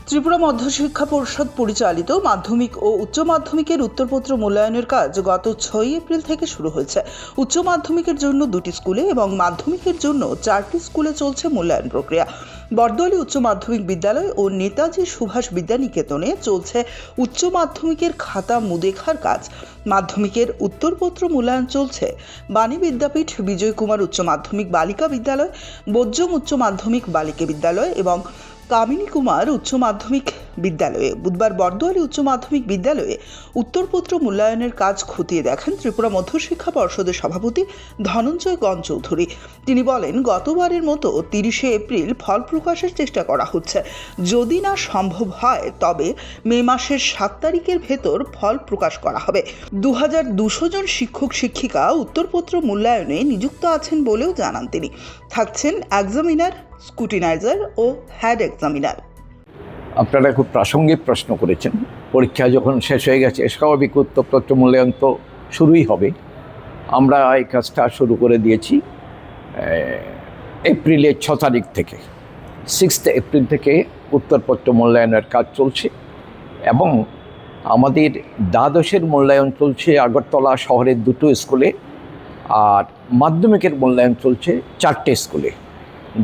ত্রিপুরা মধ্যশিক্ষা পরিষদ পরিচালিত মাধ্যমিক ও উচ্চ মাধ্যমিকের উত্তরপত্র মূল্যায়নের কাজ গত 6 এপ্রিল থেকে শুরু হয়েছে। উচ্চ মাধ্যমিকের জন্য 2টি স্কুলে এবং মাধ্যমিকের জন্য 4টি স্কুলে চলছে মূল্যায়ন প্রক্রিয়া। বরদোয়ালি উচ্চ মাধ্যমিক বিদ্যালয় ও নেতাজি সুভাষ বিদ্যানিকেতনে চলছে উচ্চ মাধ্যমিকের খাতা মুদেখার কাজ। মাধ্যমিকের উত্তরপত্র মূল্যায়ন চলছে বাণী বিদ্যাপীঠ বিজয় কুমার উচ্চ মাধ্যমিক বালিকা বিদ্যালয়, বজ্জং উচ্চ মাধ্যমিক বালিকা বিদ্যালয় এবং কামিনী কুমার উচ্চ মাধ্যমিক বিদ্যালয়ে। বুধবার বরদোয়ালি উচ্চ মাধ্যমিক বিদ্যালয়ে উত্তরপত্র মূল্যায়নের কাজ খতিয়ে দেখেন ত্রিপুরা মধ্যশিক্ষা পর্ষদের সভাপতি ধনঞ্জয় গণ চৌধুরী। তিনি বলেন, গতবারের মতো 30শে এপ্রিল ফল প্রকাশের চেষ্টা করা হচ্ছে। যদি না সম্ভব হয় তবে মে মাসের 7 তারিখের ভেতর ফল প্রকাশ করা হবে। 2200 জন শিক্ষক শিক্ষিকা উত্তরপত্র মূল্যায়নে নিযুক্ত আছেন বলেও জানান তিনি। থাকছেন এক্সামিনার, স্কুটিনাইজার ও হেড এক্সামিনার। আপনারা খুব প্রাসঙ্গিক প্রশ্ন করেছেন। পরীক্ষা যখন শেষ হয়ে গেছে, স্বাভাবিক উত্তরপত্র মূল্যায়ন তো শুরুই হবে। আমরা এই কাজটা শুরু করে দিয়েছি এপ্রিলের 6 তারিখ থেকে। 6 এপ্রিল থেকে উত্তরপত্র মূল্যায়নের কাজ চলছে এবং আমাদের দ্বাদশের মূল্যায়ন চলছে আগরতলা শহরের 2টো স্কুলে, আর মাধ্যমিকের মূল্যায়ন চলছে 4টে স্কুলে।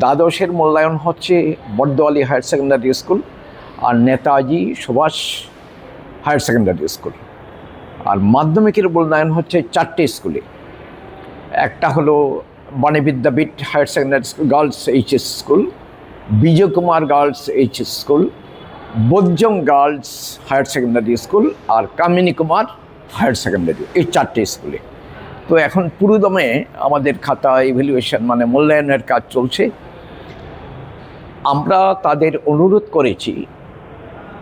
দ্বাদশের মূল্যায়ন হচ্ছে বরদোয়ালি হায়ার সেকেন্ডারি স্কুল আর Netaji Subhash higher secondary school, আর মাধ্যমিকের মূল্যায়ন হচ্ছে 4টে স্কুলে। একটা হলো Bani Vidyapith higher secondary school girls HS school, Bijoy Kumar girls HS school, বজ্জং গার্লস হায়ার সেকেন্ডারি স্কুল আর কামিনী কুমার হায়ার সেকেন্ডারি, এই 4টে স্কুলে। তো এখন পুরোদমে আমাদের খাতা ইভ্যালুয়েশন মানে মূল্যায়নের কাজ চলছে। আমরা তাদের অনুরোধ করেছি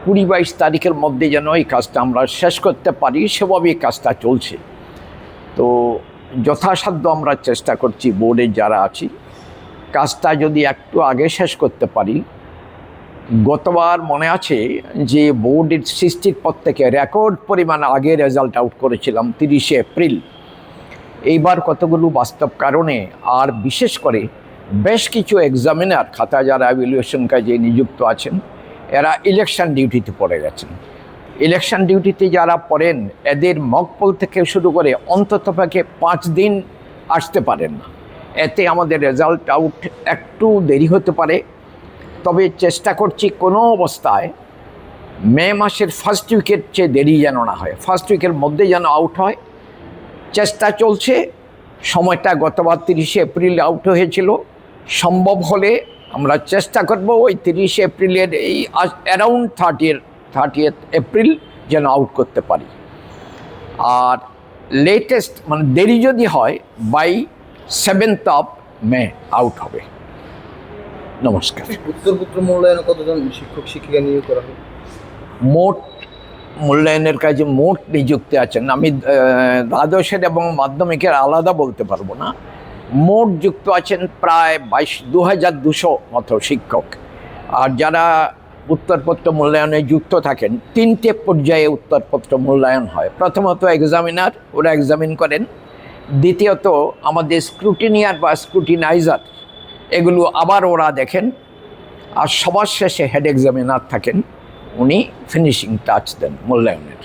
20-22 তারিখের মধ্যে যেন এই কাজটা আমরা শেষ করতে পারি, সেভাবেই কাজটা চলছে। তো যথাসাধ্য আমরা চেষ্টা করছি বোর্ডে যারা আছি কাজটা যদি একটু আগে শেষ করতে পারি। গতবার মনে আছে যে বোর্ডের সৃষ্টির পর থেকে রেকর্ড পরিমাণ আগে রেজাল্ট আউট করেছিলাম 30শে এপ্রিল। এইবার কতগুলো বাস্তব কারণে আর বিশেষ করে বেশ কিছু এক্সামিনার খাতা যারা ইভ্যালুয়েশন কাজে নিযুক্ত আছেন এরা ইলেকশন ডিউটিতে পড়ে গেছেন। ইলেকশন ডিউটিতে যারা পড়েন এদের মকপল থেকে শুরু করে অন্ততপক্ষে 5 দিন আসতে পারেন না। এতে আমাদের রেজাল্ট আউট একটু দেরি হতে পারে। তবে চেষ্টা করছি কোনো অবস্থায় মে মাসের ফার্স্ট উইকের চেয়ে দেরি যেন না হয়, ফার্স্ট উইকের মধ্যে যেন আউট হয়। চেষ্টা চলছে। সময়টা গতবার 30শে এপ্রিল আউট হয়েছিল। সম্ভব হলে আমরা চেষ্টা করব ওই 30শে এপ্রিলের এই অ্যারাউন্ড 30th এপ্রিল যেন আউট করতে পারি। আর লেটেস্ট মানে দেরি যদি হয় by 7th of May out হবে। নমস্কার। উত্তরপত্র মূল্যায়নে কতজন শিক্ষক শিক্ষিকা নিয়োগ করা হবে? মোট মূল্যায়নের কাজে মোট নিযুক্ত আছেন, আমি দ্বাদশের এবং মাধ্যমিকের আলাদা বলতে পারবো না, মোট যুক্ত আছেন প্রায় 2200 মতো শিক্ষক। আর যারা উত্তরপত্র মূল্যায়নে যুক্ত থাকেন 3টে পর্যায়ে উত্তরপত্র মূল্যায়ন হয়। প্রথমত এক্সামিনার, ওরা এক্সামিন করেন। দ্বিতীয়ত আমাদের স্ক্রুটিনিয়ার বা স্ক্রুটিনাইজার, এগুলো আবার ওরা দেখেন। আর সবার শেষে হেড এক্সামিনার থাকেন, উনি ফিনিশিং টাচ দেন মূল্যায়নের।